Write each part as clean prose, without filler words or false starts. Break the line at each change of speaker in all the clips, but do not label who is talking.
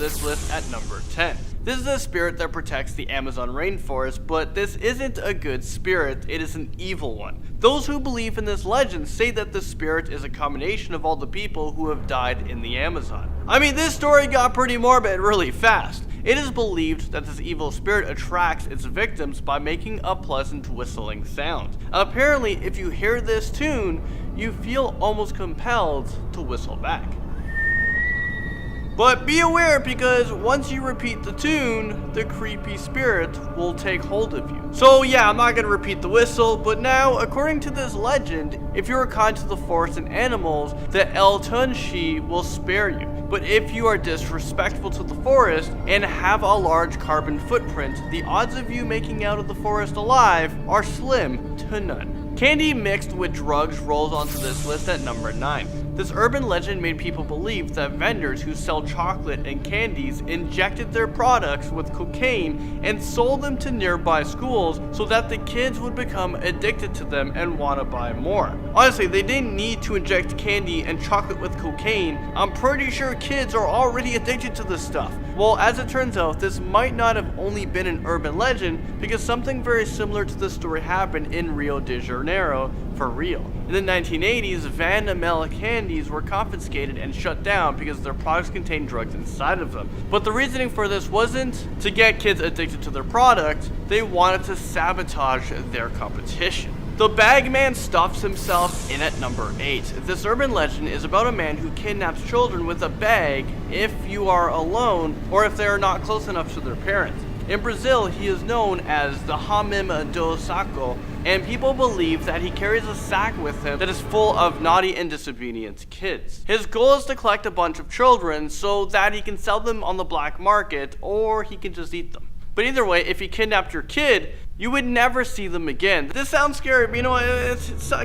this list at number 10. This is a spirit that protects the Amazon rainforest, but this isn't a good spirit, it is an evil one. Those who believe in this legend say that the spirit is a combination of all the people who have died in the Amazon. I mean, this story got pretty morbid really fast. It is believed that this evil spirit attracts its victims by making a pleasant whistling sound. Apparently, if you hear this tune, you feel almost compelled to whistle back. But be aware, because once you repeat the tune, the creepy spirit will take hold of you. So yeah, I'm not going to repeat the whistle, but now, according to this legend, if you are kind to the forest and animals, the El Tunshi will spare you. But if you are disrespectful to the forest and have a large carbon footprint, the odds of you making out of the forest alive are slim to none. Candy mixed with drugs rolls onto this list at number 9. This urban legend made people believe that vendors who sell chocolate and candies injected their products with cocaine and sold them to nearby schools so that the kids would become addicted to them and want to buy more. Honestly, they didn't need to inject candy and chocolate with cocaine. I'm pretty sure kids are already addicted to this stuff. Well, as it turns out, this might not have only been an urban legend, because something very similar to this story happened in Rio de Janeiro for real. In the 1980s, Van Amel candies were confiscated and shut down because their products contained drugs inside of them. But the reasoning for this wasn't to get kids addicted to their product, they wanted to sabotage their competition. The Bagman stuffs himself in at number 8. This urban legend is about a man who kidnaps children with a bag if you are alone or if they are not close enough to their parents. In Brazil, he is known as the Hamim do Saco, and people believe that he carries a sack with him that is full of naughty and disobedient kids. His goal is to collect a bunch of children so that he can sell them on the black market, or he can just eat them. But either way, if he kidnapped your kid, you would never see them again. This sounds scary, but you know, it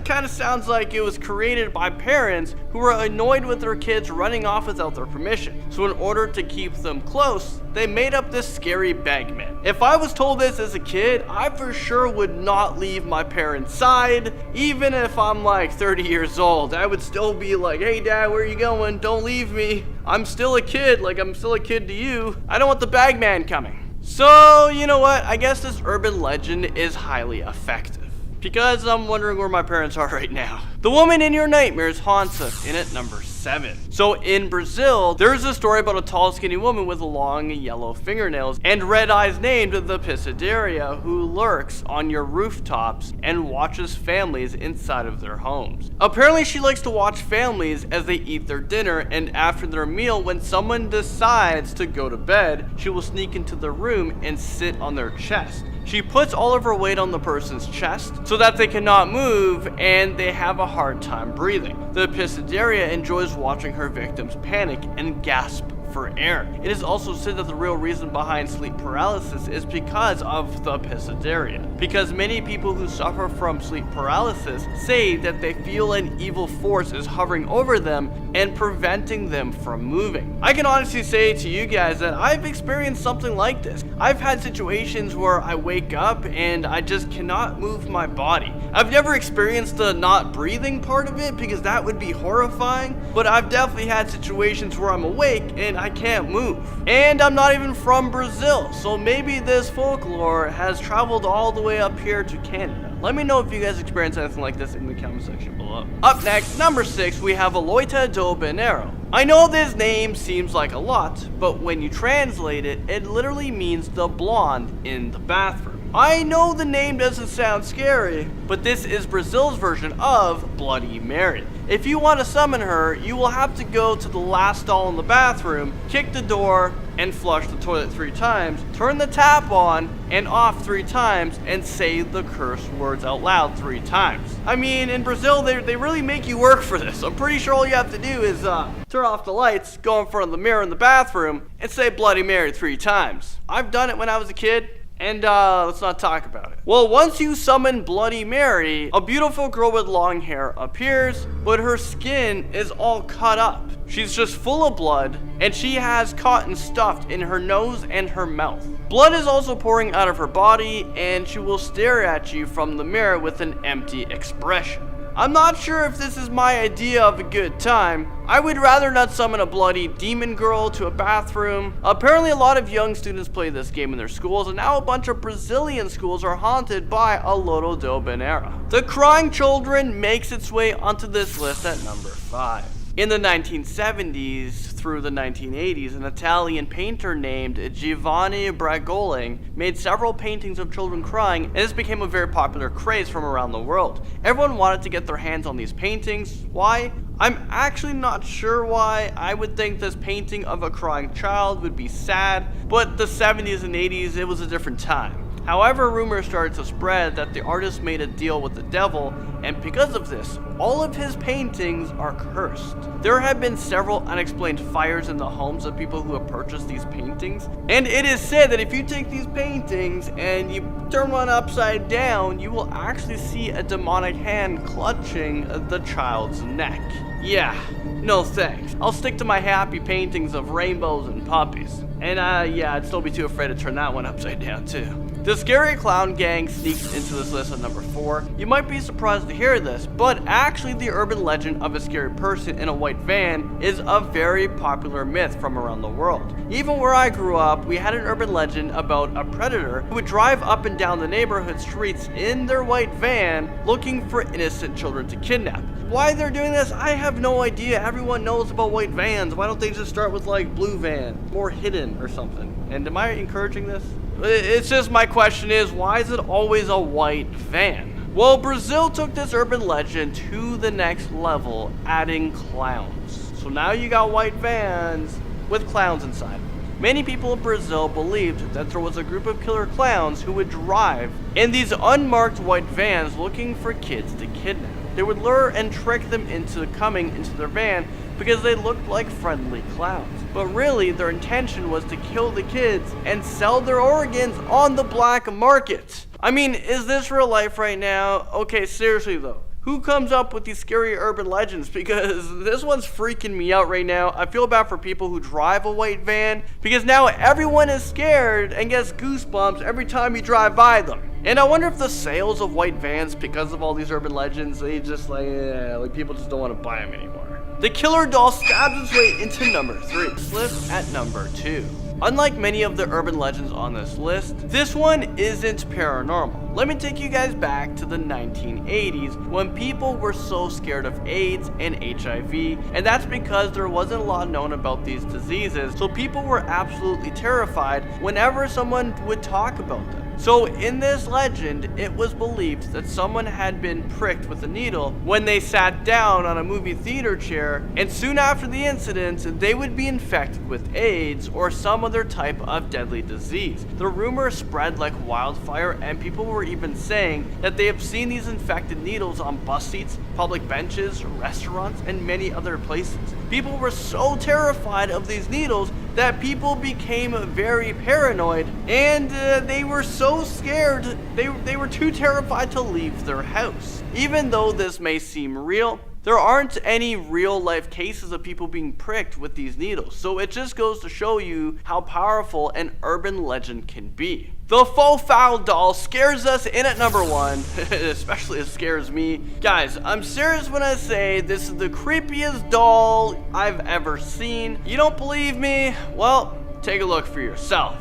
kind of sounds like it was created by parents who were annoyed with their kids running off without their permission. So in order to keep them close, they made up this scary bagman. If I was told this as a kid, I for sure would not leave my parents' side. Even if I'm like 30 years old, I would still be like, hey dad, where are you going? Don't leave me. I'm still a kid, like I'm still a kid to you. I don't want the bagman coming. So, you know what, I guess this urban legend is highly effective, because I'm wondering where my parents are right now. The woman in your nightmares haunts us in at number 7. So in Brazil, there's a story about a tall, skinny woman with long yellow fingernails and red eyes named the Piscidaria, who lurks on your rooftops and watches families inside of their homes. Apparently she likes to watch families as they eat their dinner, and after their meal, when someone decides to go to bed, she will sneak into the room and sit on their chest. She puts all of her weight on the person's chest so that they cannot move and they have a hard time breathing. The Piscidaria enjoys watching her victims panic and gasp for air. It is also said that the real reason behind sleep paralysis is because of the Piscidaria. Because many people who suffer from sleep paralysis say that they feel an evil force is hovering over them and preventing them from moving. I can honestly say to you guys that I've experienced something like this. I've had situations where I wake up and I just cannot move my body. I've never experienced the not breathing part of it because that would be horrifying, but I've definitely had situations where I'm awake and I can't move. And I'm not even from Brazil, so maybe this folklore has traveled all the way up here to Canada. Let me know if you guys experience anything like this in the comment section below. Up next, number 6, we have a Loita do Banheiro. I know this name seems like a lot, but when you translate it, it literally means the blonde in the bathroom. I know the name doesn't sound scary, but this is Brazil's version of Bloody Mary. If you want to summon her, you will have to go to the last stall in the bathroom, kick the door, and flush the toilet 3 times, turn the tap on and off 3 times, and say the curse words out loud 3 times. I mean, in Brazil, they really make you work for this. I'm pretty sure all you have to do is turn off the lights, go in front of the mirror in the bathroom, and say Bloody Mary 3 times. I've done it when I was a kid. And let's not talk about it. Well, once you summon Bloody Mary, a beautiful girl with long hair appears, but her skin is all cut up. She's just full of blood, and she has cotton stuffed in her nose and her mouth. Blood is also pouring out of her body, and she will stare at you from the mirror with an empty expression. I'm not sure if this is my idea of a good time. I would rather not summon a bloody demon girl to a bathroom. Apparently a lot of young students play this game in their schools, and now a bunch of Brazilian schools are haunted by a Lodo do Banheiro. The Crying Children makes its way onto this list at number 5. In the 1970s through the 1980s, an Italian painter named Giovanni Bragolin made several paintings of children crying, and this became a very popular craze from around the world. Everyone wanted to get their hands on these paintings. Why? I'm actually not sure why. I would think this painting of a crying child would be sad, but the 70s and 80s, it was a different time. However, rumors started to spread that the artist made a deal with the devil, and because of this, all of his paintings are cursed. There have been several unexplained fires in the homes of people who have purchased these paintings, and it is said that if you take these paintings and you turn one upside down, you will actually see a demonic hand clutching the child's neck. Yeah, no thanks. I'll stick to my happy paintings of rainbows and puppies. And yeah, I'd still be too afraid to turn that one upside down too. The Scary Clown Gang sneaks into this list at number 4. You might be surprised to hear this, but actually the urban legend of a scary person in a white van is a very popular myth from around the world. Even where I grew up, we had an urban legend about a predator who would drive up and down the neighborhood streets in their white van looking for innocent children to kidnap. Why they're doing this, I have no idea. Everyone knows about white vans. Why don't they just start with like blue van, more hidden or something? And am I encouraging this? It's just, my question is, why is it always a white van? Well, Brazil took this urban legend to the next level, adding clowns. So now you got white vans with clowns inside. Many people in Brazil believed that there was a group of killer clowns who would drive in these unmarked white vans looking for kids to kidnap. They would lure and trick them into coming into their van because they looked like friendly clowns. But really, their intention was to kill the kids and sell their organs on the black market. I mean, is this real life right now? Okay, seriously though. Who comes up with these scary urban legends? Because this one's freaking me out right now. I feel bad for people who drive a white van because now everyone is scared and gets goosebumps every time you drive by them. And I wonder if the sales of white vans, because of all these urban legends, they just like people just don't want to buy them anymore. The killer doll stabs its way into number 3. This list at number 2. Unlike many of the urban legends on this list, this one isn't paranormal. Let me take you guys back to the 1980s when people were so scared of AIDS and HIV, and that's because there wasn't a lot known about these diseases, so people were absolutely terrified whenever someone would talk about them. So in this legend, it was believed that someone had been pricked with a needle when they sat down on a movie theater chair, and soon after the incident, they would be infected with AIDS or some other type of deadly disease. The rumor spread like wildfire, and people were even saying that they have seen these infected needles on bus seats, public benches, restaurants, and many other places. People were so terrified of these needles that people became very paranoid, and they were so scared, they were too terrified to leave their house. Even though this may seem real, there aren't any real life cases of people being pricked with these needles, so it just goes to show you how powerful an urban legend can be. The faux foul doll scares us in at number 1, especially it scares me. Guys, I'm serious when I say this is the creepiest doll I've ever seen. You don't believe me? Well, take a look for yourself.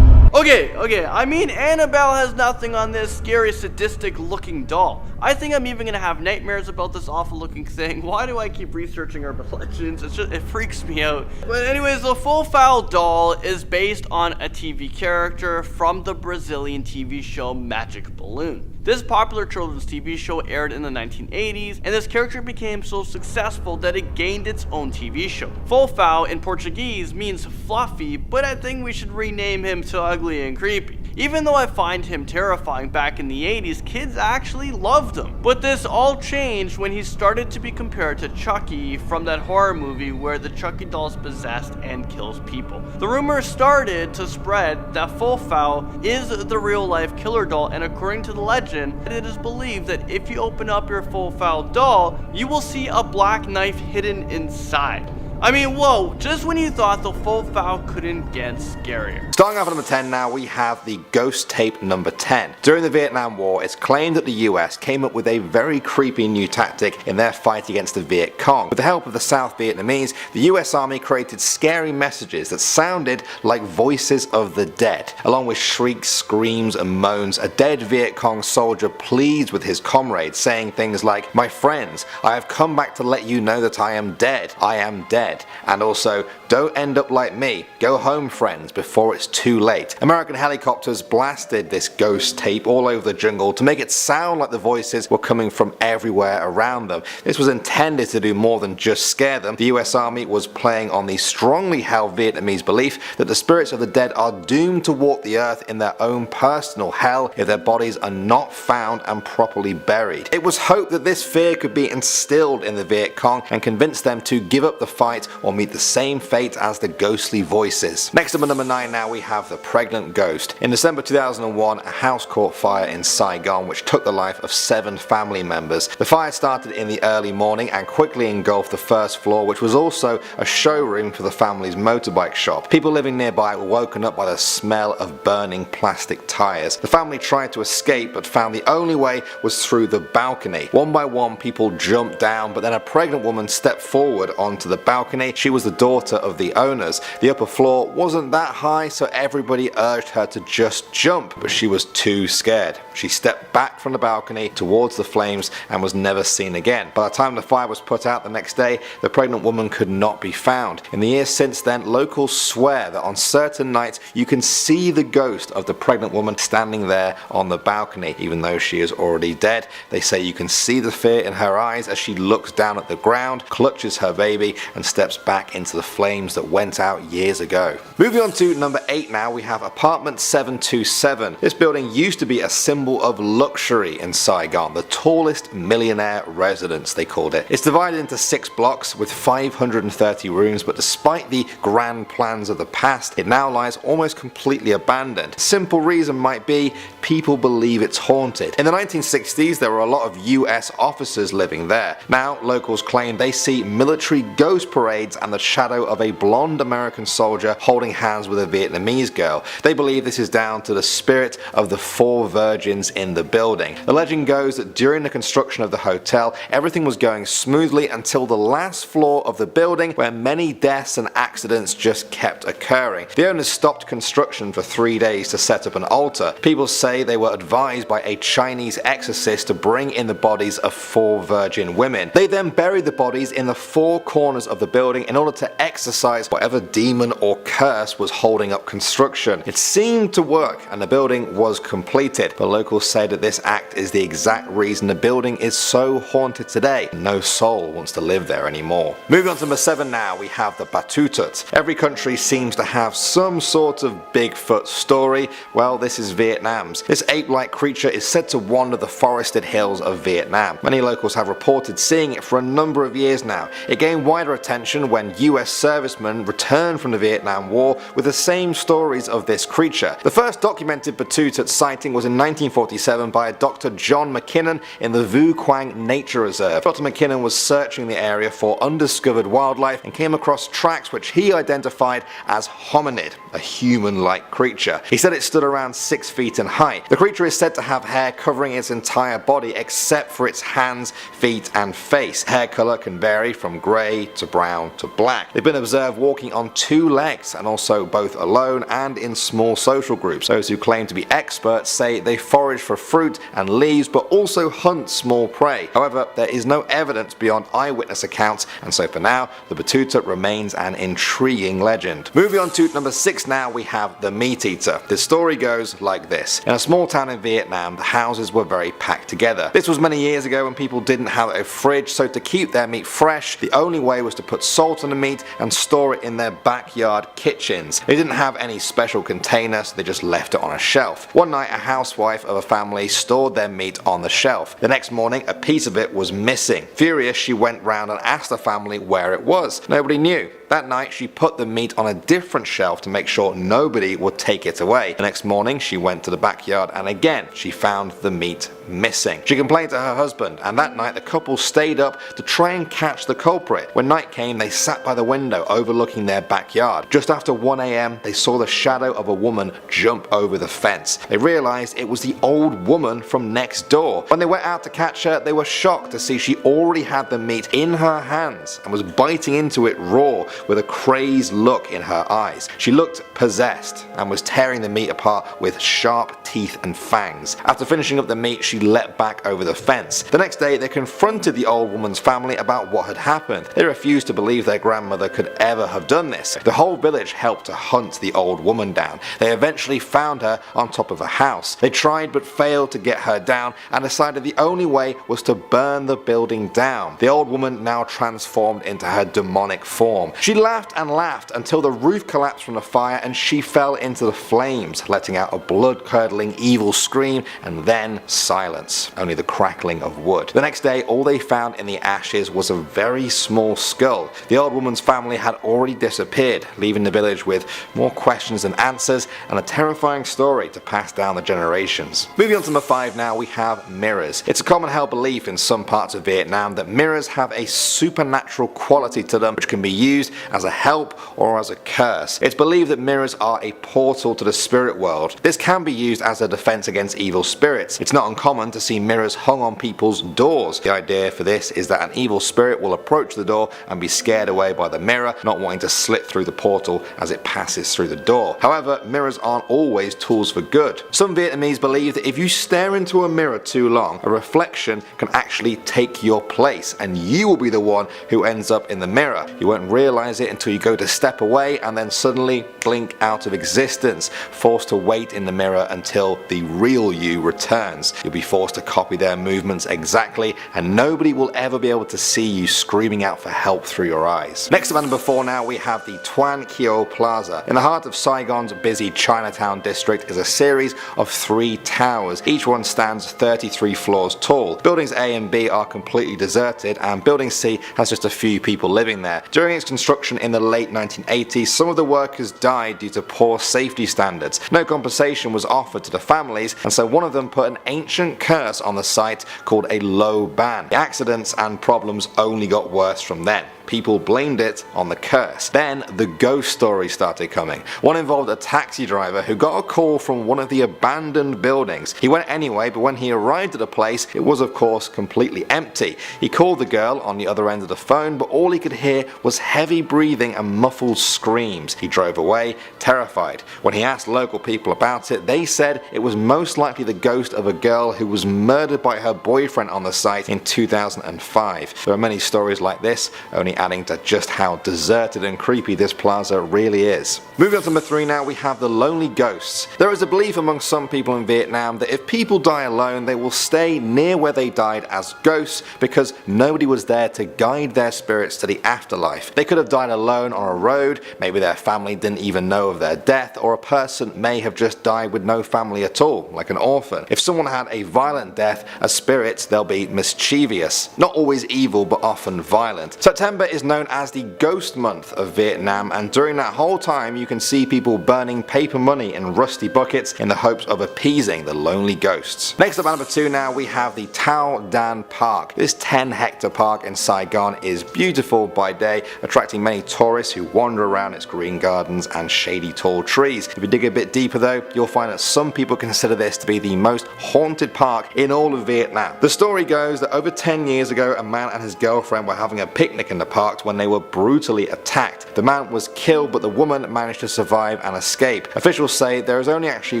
Okay, I mean, Annabelle has nothing on this scary, sadistic looking doll. I think I'm even gonna have nightmares about this awful looking thing. Why do I keep researching urban legends? It freaks me out. But anyways, the faux foul doll is based on a TV character from the Brazilian TV show Magic Balloon. This popular children's TV show aired in the 1980s, and this character became so successful that it gained its own TV show. Fofão in Portuguese means fluffy, but I think we should rename him to Ugly and Creepy. Even though I find him terrifying back in the 80s, kids actually loved him. But this all changed when he started to be compared to Chucky from that horror movie where the Chucky doll's possessed and kills people. The rumors started to spread that Fofão is the real life killer doll, and according to the legend, it is believed that if you open up your Fofão doll, you will see a black knife hidden inside. I mean, whoa, just when you thought the full file couldn't get scarier.
Starting off at number 10 now, we have the ghost tape number 10. During the Vietnam War, it's claimed that the US came up with a very creepy new tactic in their fight against the Viet Cong. With the help of the South Vietnamese, the US Army created scary messages that sounded like voices of the dead. Along with shrieks, screams and moans, a dead Viet Cong soldier pleads with his comrades, saying things like, "My friends, I have come back to let you know that I am dead. I am dead." And also, "Don't end up like me. Go home, friends, before it's too late." American helicopters blasted this ghost tape all over the jungle to make it sound like the voices were coming from everywhere around them. This was intended to do more than just scare them. The US Army was playing on the strongly held Vietnamese belief that the spirits of the dead are doomed to walk the earth in their own personal hell if their bodies are not found and properly buried. It was hoped that this fear could be instilled in the Viet Cong and convince them to give up the fight or meet the same fate as the ghostly voices. Next up at number 9 now, we have the pregnant ghost. In December 2001, a house caught fire in Saigon which took the life of 7 family members. The fire started in the early morning and quickly engulfed the first floor, which was also a showroom for the family's motorbike shop. People living nearby were woken up by the smell of burning plastic tires. The family tried to escape but found the only way was through the balcony. One by one, people jumped down, but then a pregnant woman stepped forward onto the balcony. She was the daughter of the owners. The upper floor wasn't that high, so everybody urged her to just jump, but she was too scared. She stepped back from the balcony towards the flames and was never seen again. By the time the fire was put out the next day, the pregnant woman could not be found. In the years since then, locals swear that on certain nights you can see the ghost of the pregnant woman standing there on the balcony, even though she is already dead. They say you can see the fear in her eyes as she looks down at the ground, clutches her baby and steps back into the flames that went out years ago. Moving on to number 8 now, we have apartment 727. This building used to be a symbol of luxury in Saigon, the tallest millionaire residence they called it. It's divided into 6 blocks with 530 rooms, but despite the grand plans of the past, it now lies almost completely abandoned. Simple reason might be people believe it's haunted. In the 1960s, there were a lot of US officers living there. Now, locals claim they see military ghost parades and the shadow of a blonde American soldier holding hands with a Vietnamese girl. They believe this is down to the spirit of the 4 virgins in the building. The legend goes that during the construction of the hotel, everything was going smoothly until the last floor of the building, where many deaths and accidents just kept occurring. The owners stopped construction for 3 days to set up an altar. People say they were advised by a Chinese exorcist to bring in the bodies of 4 virgin women. They then buried the bodies in the 4 corners of the building in order to exorcise whatever demon or curse was holding up construction. It seemed to work and the building was completed, but locals say that this act is the exact reason the building is so haunted today. No soul wants to live there anymore. Moving on to number 7 now, we have the Batutut. Every country seems to have some sort of Bigfoot story. Well, this is Vietnam's. This ape-like creature is said to wander the forested hills of Vietnam. Many locals have reported seeing it for a number of years now. It gained wider attention when US servicemen returned from the Vietnam War with the same stories of this creature. The first documented Batutut sighting was in 1947 by a Dr. John McKinnon in the Vu Quang Nature Reserve. Dr. McKinnon was searching the area for undiscovered wildlife and came across tracks which he identified as hominid, a human-like creature. He said it stood around 6 feet in height. The creature is said to have hair covering its entire body except for its hands, feet and face. Hair color can vary from grey to brown to black. They've been observed walking on 2 legs and also both alone and in small social groups. Those who claim to be experts say they forage for fruit and leaves but also hunt small prey. However, there is no evidence beyond eyewitness accounts, and so for now, the Batutut remains an intriguing legend. Moving on to number 6 now, we have the meat eater. The story goes like this. In a small town in Vietnam, the houses were very packed together. This was many years ago when people didn't have a fridge, so to keep their meat fresh, the only way was to put salt on the meat and store it in their backyard kitchens. They didn't have any special container, so they just left it on a shelf. One night, a housewife of a family stored their meat on the shelf. The next morning, a piece of it was missing. Furious, she went round and asked the family where it was. Nobody knew. That night she put the meat on a different shelf to make sure nobody would take it away. The next morning she went to the backyard and again she found the meat missing. She complained to her husband, and that night the couple stayed up to try and catch the culprit. When night came, they sat by the window overlooking their backyard. Just after 1 a.m. they saw the shadow of a woman jump over the fence. They realized it was the old woman from next door. When they went out to catch her, they were shocked to see she already had the meat in her hands and was biting into it raw with a crazed look in her eyes. She looked possessed and was tearing the meat apart with sharp teeth and fangs. After finishing up the meat, she leapt back over the fence. The next day they confronted the old woman's family about what had happened. They refused to believe their grandmother could ever have done this. The whole village helped to hunt the old woman down. They eventually found her on top of a house. They tried but failed to get her down and decided the only way was to burn the building down. The old woman now transformed into her demonic form. She laughed and laughed until the roof collapsed from the fire and she fell into the flames, letting out a blood-curdling evil scream and then silence. Only the crackling of wood. The next day all they found in the ashes was a very small skull. The old woman's family had already disappeared, leaving the village with more questions than answers and a terrifying story to pass down the generations. Moving on to number 5 now, we have mirrors. It's a common held belief in some parts of Vietnam that mirrors have a supernatural quality to them which can be used as a help or as a curse. It's believed that mirrors are a portal to the spirit world. This can be used as a defense against evil spirits. It's not uncommon to see mirrors hung on people's doors. The idea for this is that an evil spirit will approach the door and be scared away by the mirror, not wanting to slip through the portal as it passes through the door. However, mirrors aren't always tools for good. Some Vietnamese believe that if you stare into a mirror too long, a reflection can actually take your place and you will be the one who ends up in the mirror. You won't realize it until you go to step away and then suddenly blink out of existence, forced to wait in the mirror until the real you returns. You'll be forced to copy their movements exactly and nobody will ever be able to see you screaming out for help through your eyes. Next up at number 4 now, we have the Tuan Kio Plaza. In the heart of Saigon's busy Chinatown district is a series of 3 towers. Each one stands 33 floors tall. Buildings A and B are completely deserted and building C has just a few people living there. During its construction in the late 1980s, some of the workers died due to poor safety standards. No compensation was offered to the families and so one of them put an ancient curse on the site called a low ban. The accidents and problems only got worse from then. People blamed it on the curse. Then the ghost stories started coming. One involved a taxi driver who got a call from one of the abandoned buildings. He went anyway, but when he arrived at the place, it was of course completely empty. He called the girl on the other end of the phone, but all he could hear was heavy breathing and muffled screams. He drove away, terrified. When he asked local people about it, they said it was most likely the ghost of a girl who was murdered by her boyfriend on the site in 2005. There are many stories like this, only adding to just how deserted and creepy this plaza really is. Moving on to number 3 now, we have the lonely ghosts. There is a belief among some people in Vietnam that if people die alone, they will stay near where they died as ghosts because nobody was there to guide their spirits to the afterlife. They could have died alone on a road, maybe their family didn't even know of their death, or a person may have just died with no family at all, like an orphan. If someone had a violent death, as spirits they'll be mischievous, not always evil but often violent. September is known as the ghost month of Vietnam, and during that whole time you can see people burning paper money in rusty buckets in the hopes of appeasing the lonely ghosts. Next up at number 2 now, we have the Tao Dan Park. This 10-hectare park in Saigon is beautiful by day, attracting many tourists who wander around its green gardens and shady tall trees. If you dig a bit deeper though, you'll find that some people consider this to be the most haunted park in all of Vietnam. The story goes that over 10 years ago, a man and his girlfriend were having a picnic in the park when they were brutally attacked. The man was killed, but the woman managed to survive and escape. Officials say there is only actually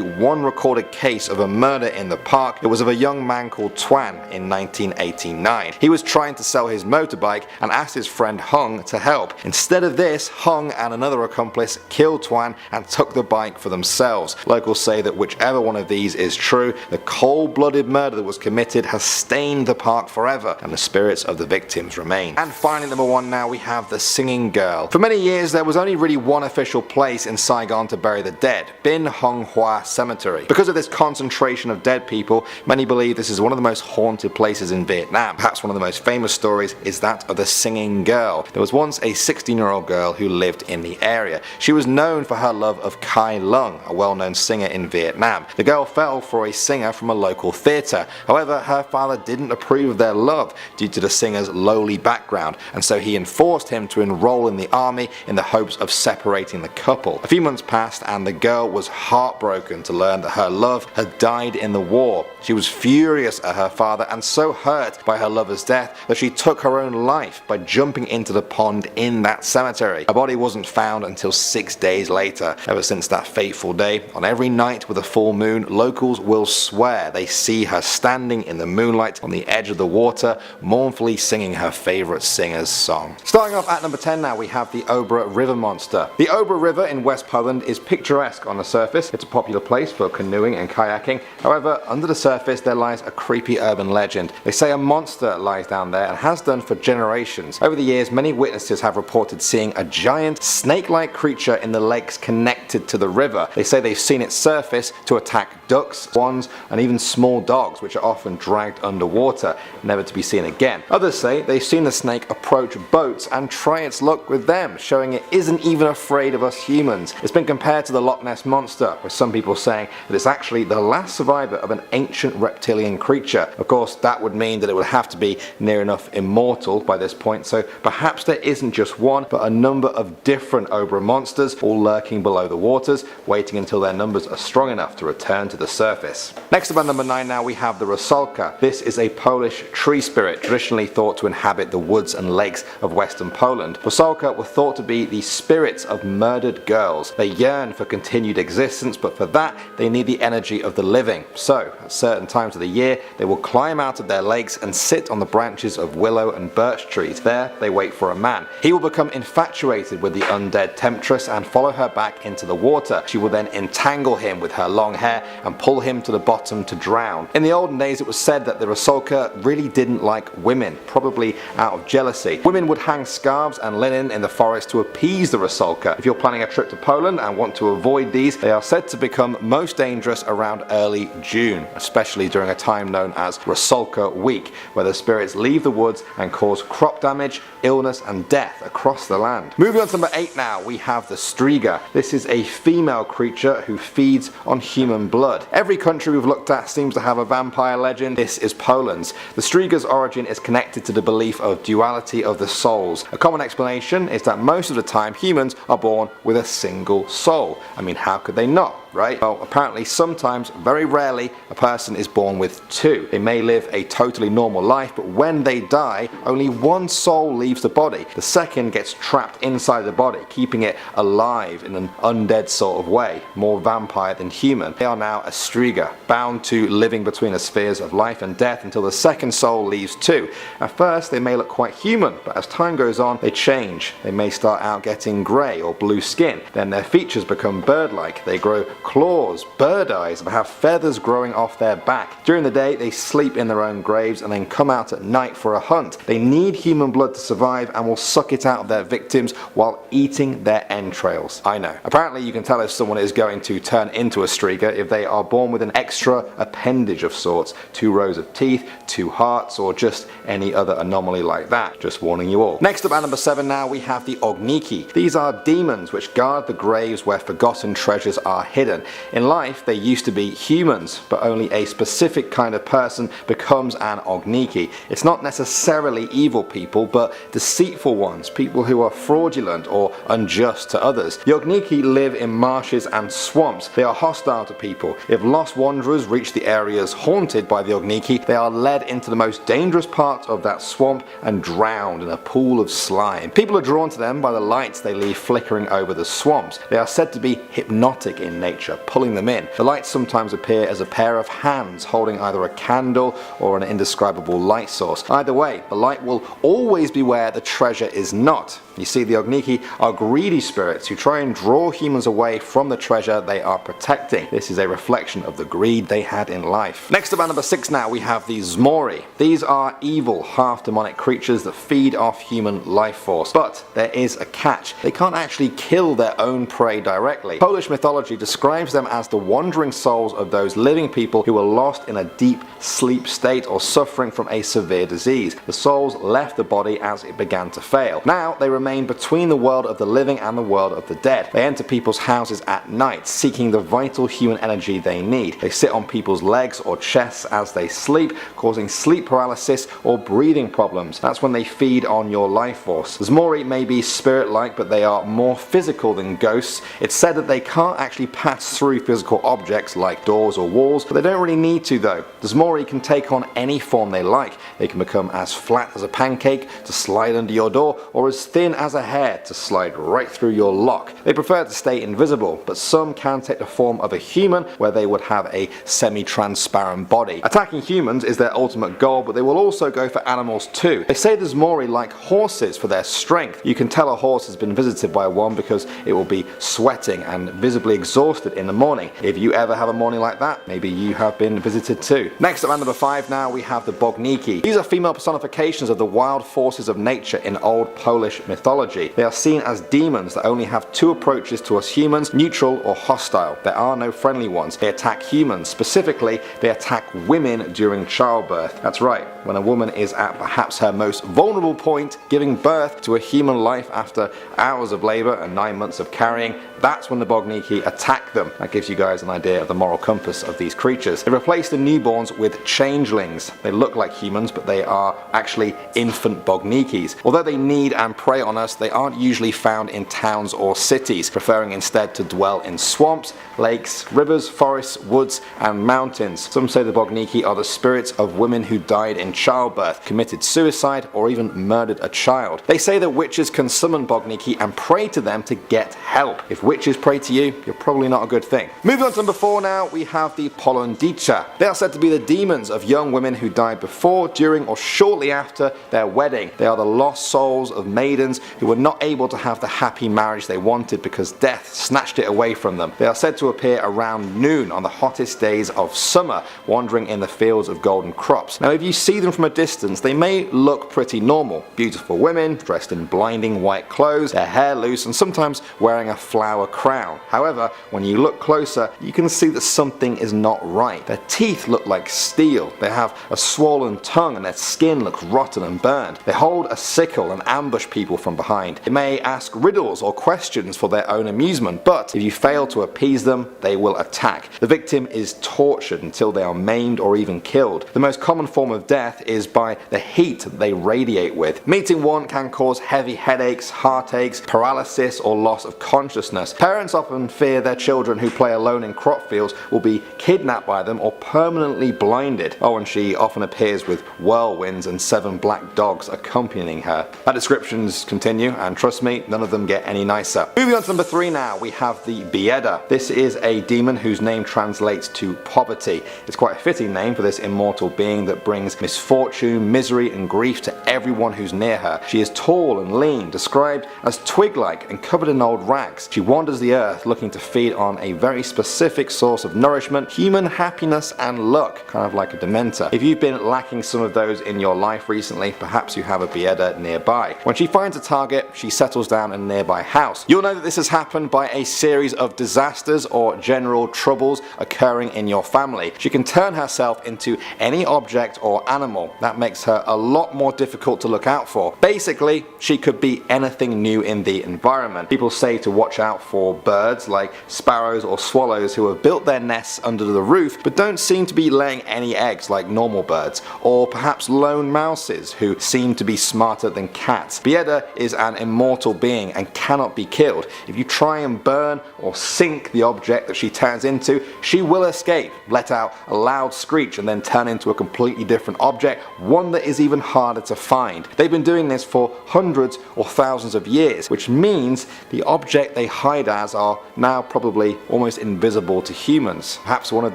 one recorded case of a murder in the park. It was of a young man called Tuan in 1989. He was trying to sell his motorbike and asked his friend Hung to help. Instead of this, Hung and another accomplice killed Tuan and took the bike for themselves. Locals say that whichever one of these is true, the cold-blooded murder that was committed has stained the park forever and the spirits of the victims remain. And finally, number 1 now, we have the Singing Girl. For many years there was only really one official place in Saigon to bury the dead, Bin Hung Hua Cemetery. Because of this concentration of dead people, many believe this is one of the most haunted places in Vietnam. Perhaps one of the most famous stories is that of the Singing Girl. There was once a 16-year-old girl who lived in the area. She was known for her love of Kai Lung, a well-known singer in Vietnam. The girl fell for a singer from a local theatre. However, her father didn't approve of their love due to the singer's lowly background, and so he enforced him to enroll in the army in the hopes of separating the couple. A few months passed and the girl was heartbroken to learn that her love had died in the war. She was furious at her father and so hurt by her lover's death that she took her own life by jumping into the pond in that cemetery. Her body wasn't found until 6 days later. Ever since that fateful day, on every night with a full moon, locals will swear they see her standing in the moonlight on the edge of the water, mournfully singing her favourite singer's song. Starting off at number 10 now, we have the Obra River monster. The Obra River in West Poland is picturesque on the surface. It's a popular place for canoeing and kayaking. However, under the surface there lies a creepy urban legend. They say a monster lies down there and has done for generations. Over the years, many witnesses have reported seeing a giant snake-like creature in the lakes connected to the river. They say they've seen it surface to attack ducks, swans, and even small dogs, which are often dragged underwater, never to be seen again. Others say they've seen the snake approach boats and try its luck with them, showing it isn't even afraid of us humans. It's been compared to the Loch Ness monster, with some people saying that it's actually the last survivor of an ancient reptilian creature. Of course, that would mean that it would have to be near enough immortal by this point, so perhaps there isn't just one, but a number of different Obra monsters, all lurking below the waters, waiting until their numbers are strong enough to return to the surface. Next up at number 9 now, we have the Rusalka. This is a Polish tree spirit, traditionally thought to inhabit the woods and lakes of western Poland. Rusalka were thought to be the spirits of murdered girls. They yearn for continued existence, but for that they need the energy of the living. So, at certain times of the year, they will climb out of their lakes and sit on the branches of willow and birch trees. There, they wait for a man. He will become infatuated with the undead temptress and follow her back into the water. She will then entangle him with her long hair and pull him to the bottom to drown. In the olden days, it was said that the Rusalka really didn't like women, probably out of jealousy. Women would hang scarves and linen in the forest to appease the Rusalka. If you're planning a trip to Poland and want to avoid these, they are said to become most dangerous around early June, especially during a time known as Rusalka Week, where the spirits leave the woods and cause crop damage, illness and death across the land. Moving on to number 8 now, we have the Striga. This is a female creature who feeds on human blood. Every country we've looked at seems to have a vampire legend. This is Poland's. The Striga's origin is connected to the belief of duality of the souls. A common explanation is that most of the time humans are born with a single soul. I mean, how could they not? Right? Well, apparently sometimes, very rarely, a person is born with two. They may live a totally normal life, but when they die, only one soul leaves the body. The second gets trapped inside the body, keeping it alive in an undead sort of way, more vampire than human. They are now a Striga, bound to living between the spheres of life and death until the second soul leaves too. At first, they may look quite human, but as time goes on, they change. They may start out getting grey or blue skin. Then their features become bird-like. They grow claws, bird eyes, and have feathers growing off their back. During the day, they sleep in their own graves and then come out at night for a hunt. They need human blood to survive and will suck it out of their victims while eating their entrails. I know. Apparently, you can tell if someone is going to turn into a Striga if they are born with an extra appendage of sorts, 2 rows of teeth, 2 hearts, or just any other anomaly like that. Just warning you all. Next up at number 7 now, we have the Ogniki. These are demons which guard the graves where forgotten treasures are hidden. In life, they used to be humans, but only a specific kind of person becomes an Ogniki. It's not necessarily evil people, but deceitful ones, people who are fraudulent or unjust to others. The Ogniki live in marshes and swamps. They are hostile to people. If lost wanderers reach the areas haunted by the Ogniki, they are led into the most dangerous parts of that swamp and drowned in a pool of slime. People are drawn to them by the lights they leave flickering over the swamps. They are said to be hypnotic in nature, pulling them in. The lights sometimes appear as a pair of hands holding either a candle or an indescribable light source. Either way, the light will always be where the treasure is not. You see, the Ogniki are greedy spirits who try and draw humans away from the treasure they are protecting. This is a reflection of the greed they had in life. Next up at number 6 now, we have the Zmori. These are evil, half-demonic creatures that feed off human life force. But there is a catch. They can't actually kill their own prey directly. Polish mythology describes describes them as the wandering souls of those living people who were lost in a deep sleep state or suffering from a severe disease. The souls left the body as it began to fail. Now they remain between the world of the living and the world of the dead. They enter people's houses at night, seeking the vital human energy they need. They sit on people's legs or chests as they sleep, causing sleep paralysis or breathing problems. That's when they feed on your life force. The Zmori may be spirit-like, but they are more physical than ghosts. It's said that they can't actually pass through physical objects like doors or walls, but they don't really need to though. The Zmori can take on any form they like. They can become as flat as a pancake to slide under your door, or as thin as a hair to slide right through your lock. They prefer to stay invisible, but some can take the form of a human where they would have a semi-transparent body. Attacking humans is their ultimate goal, but they will also go for animals too. They say the Zmori like horses for their strength. You can tell a horse has been visited by one because it will be sweating and visibly exhausted in the morning. If you ever have a morning like that, maybe you have been visited too. Next up at number 5 now we have the Bogniki. These are female personifications of the wild forces of nature in old Polish mythology. They are seen as demons that only have two approaches to us humans, neutral or hostile. There are no friendly ones. They attack humans. Specifically, they attack women during childbirth. That's right, when a woman is at perhaps her most vulnerable point, giving birth to a human life after hours of labour and 9 months of carrying, that's when the Bogniki attack them. That gives you guys an idea of the moral compass of these creatures. They replace the newborns with changelings. They look like humans, but they are actually infant Bognikis. Although they need and prey on us, they aren't usually found in towns or cities, preferring instead to dwell in swamps, lakes, rivers, forests, woods and mountains. Some say the Bogniki are the spirits of women who died in childbirth, committed suicide or even murdered a child. They say that witches can summon Bogniki and pray to them to get help. If witches pray to you, you're probably not a good thing. Moving on to number 4 now, we have the Polondicha. They are said to be the demons of young women who died before, during or shortly after their wedding. They are the lost souls of maidens who were not able to have the happy marriage they wanted because death snatched it away from them. They are said to appear around noon on the hottest days of summer, wandering in the fields of golden crops. Now if you see them from a distance, they may look pretty normal. Beautiful women, dressed in blinding white clothes, their hair loose and sometimes wearing a flower crown. However, when you look closer, you can see that something is not right. Their teeth look like steel, they have a swollen tongue and their skin looks rotten and burned. They hold a sickle and ambush people from behind. They may ask riddles or questions for their own amusement, but if you fail to appease them, they will attack. The victim is tortured until they are maimed or even killed. The most common form of death is by the heat that they radiate with. Meeting one can cause heavy headaches, heartaches, paralysis or loss of consciousness. Parents often fear their children who play alone in crop fields will be kidnapped by them or permanently blinded. Oh, and she often appears with whirlwinds and 7 black dogs accompanying her. Our descriptions continue, and trust me, none of them get any nicer. Moving on to number 3 now, we have the Bieda. This is a demon whose name translates to poverty. It's quite a fitting name for this immortal being that brings misfortune, misery and grief to everyone who's near her. She is tall and lean, described as twig-like and covered in old rags. She wanders the earth looking to feed on a very specific source of nourishment, human happiness and luck, kind of like a dementor. If you've been lacking some of those in your life recently, perhaps you have a Bieda nearby. When she finds a target, she settles down in a nearby house. You'll know that this has happened by a series of disasters or general troubles occurring in your family. She can turn herself into any object or animal. That makes her a lot more difficult to look out for. Basically, she could be anything new in the environment. People say to watch out for birds like sparrows or swallows who have built their nests under the roof but don't seem to be laying any eggs like normal birds, or perhaps lone mouses who seem to be smarter than cats. Bieda is an immortal being and cannot be killed. If you try and burn or sink the object that she turns into, she will escape, let out a loud screech and then turn into a completely different object, one that is even harder to find. They've been doing this for hundreds or thousands of years, which means the object they hide as are now probably almost invisible to humans. Perhaps one of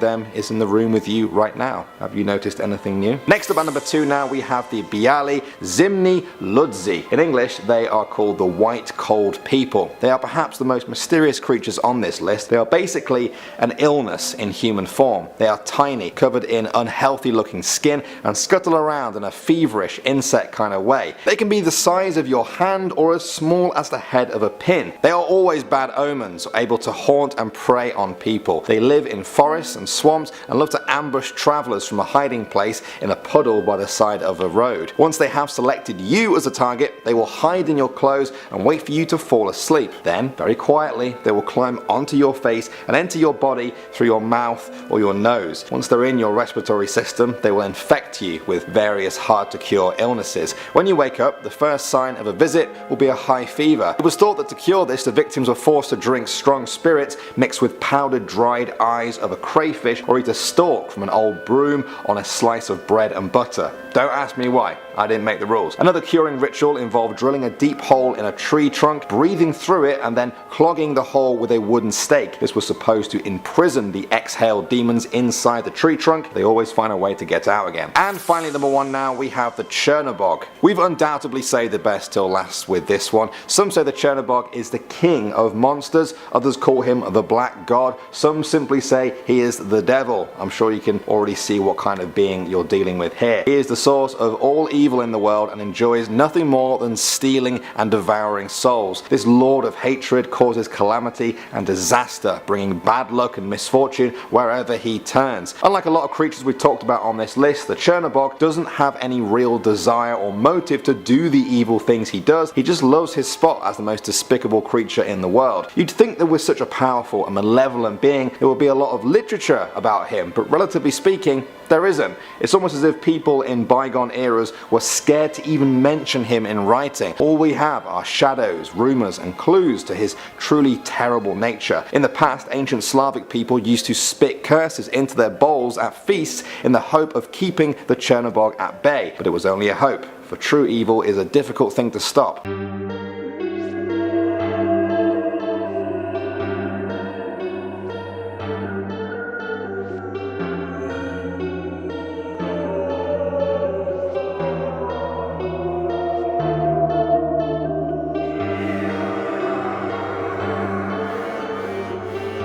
them is in the room with you right now. Have you noticed anything new? Next up at number 2 now, we have the Biali Zimni Ludzi. In English, they are called the White Cold People. They are perhaps the most mysterious creatures on this list. They are basically an illness in human form. They are tiny, covered in unhealthy looking skin, and scuttle around in a feverish insect kind of way. They can be the size of your hand or as small as the head of a pin. They are always bad omens, able to haunt and prey on people. They live in forests and swamps and love to ambush travelers from a hiding place in a puddle by the side of a road. Once they have selected you as a target, they will hide in your clothes and wait for you to fall asleep. Then, very quietly, they will climb onto your face and enter your body through your mouth or your nose. Once they're in your respiratory system, they will infect you with various hard to cure illnesses. When you wake up, the first sign of a visit will be a high fever. It was thought that to cure this, the victims were forced to drink strong spirits mixed with powdered dried eyes of a crayfish or eat a stalk from an old broom on a slice of bread and butter. Don't ask me why, I didn't make the rules. Another curing ritual involved drilling a deep hole in a tree trunk, breathing through it and then clogging the hole with a wooden stake. This was supposed to imprison the exhaled demons inside the tree trunk. They always find a way to get out again. And finally, number 1 now, we have the Chernobog. We've undoubtedly saved the best till last with this one. Some say the Chernobog is the king of monsters, others call him the Black God, some simply say he is the devil. I'm sure you can already see what kind of being you're dealing with here. He is the source of all evil in the world and enjoys nothing more than stealing and devouring souls. This lord of hatred causes calamity and disaster, bringing bad luck and misfortune wherever he turns. Unlike a lot of creatures we've talked about on this list, the Chernobog doesn't have any real desire or motive to do the evil things he does. He just loves his spot as the most despicable creature in the world. You'd think that with such a powerful and malevolent being, there would be a lot of literature about him, but relatively speaking, there isn't. It's almost as if people in bygone eras were scared to even mention him in writing. All we have are shadows, rumors, and clues to his truly terrible nature. In the past, ancient Slavic people used to spit curses into their bowls at feasts in the hope of keeping the Chernobog at bay, but it was only a hope, for true evil is a difficult thing to stop.